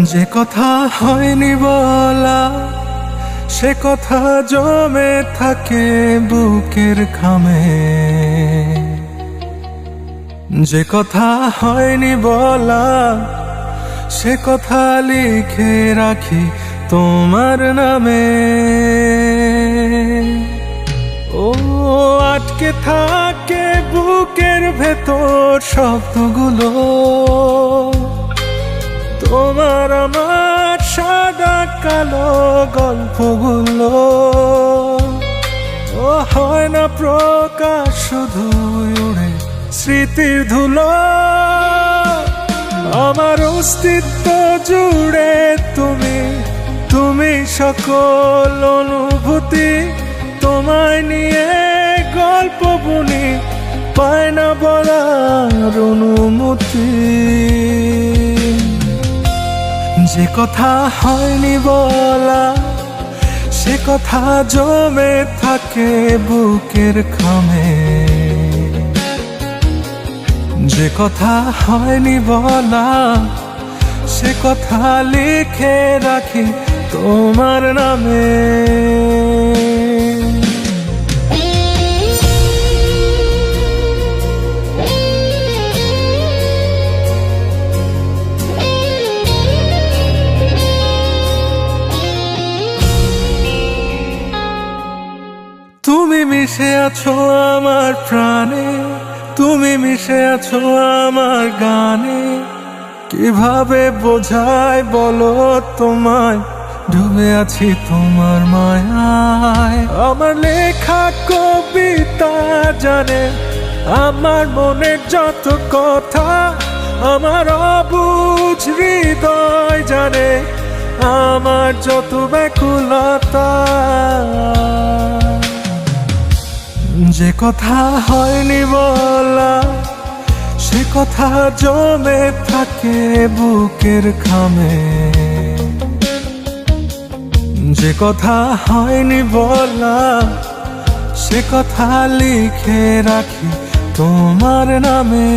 যে কথা হয়নি বলা সে কথা জমে থাকে বুকের খামে। যে কথা হয়নি বলা সে কথা লিখে রাখি তোমার নামে। ও আটকে থাকে বুকের ভেতর শব্দগুলো, তোমার আমার সাদা কালো গল্পগুলো। ও হয় না প্রকাশ, শুধু উড়ে স্মৃতির ধুলো। আমার অস্তিত্ব জুড়ে তুমি, তুমি সকল অনুভূতি। তোমায় নিয়ে গল্প বুনি, পায় না বলার অনুমতি। যে কথা হয়নি বলা সে কথা জমে থাকে বুকের খামে। যে কথা হয়নি বলা সে কথা লিখে রাখি তোমার নামে। তুমি মিশে আছো আমার প্রাণে, তুমি মিশে আছো আমার গানে। কিভাবে বোঝাই বলো তোমায়, ডুবে আছি তোমার মায়ায়। আমার লেখা কবিতা জানে আমার মনের যত কথা। আমার অবুঝ হৃদয় জানে আমার যত ব্যাকুলতা। যে কথা হয়নি বলা সে কথা জমে থাকে বুকের খামে। যে কথা হয়নি বলা সে কথা লিখে রাখি তোমার নামে।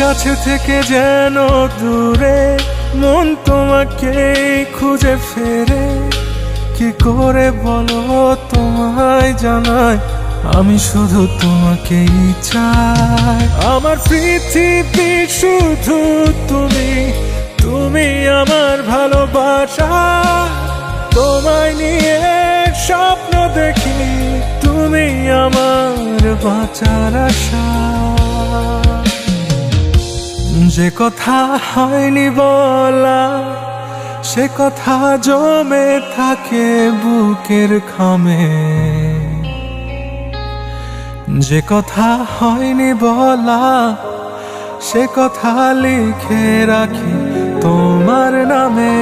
কাছে থেকে যেন দূরে, মন তোমাকে খুঁজে ফেরে। কি করে বলো তোমায় জানাই, আমি শুধু তোমাকেই চাই। আমার পৃথিবী শুধু তুমি, তুমি আমার ভালোবাসা। তোমায় নিয়ে স্বপ্ন দেখি, তুমি আমার বাঁচার আশা। যে কথা হয়নি বলা সে কথা জমে থাকে বুকের খামে। যে কথা হয়নি বলা সে কথা লিখে রাখি তোমার নামে।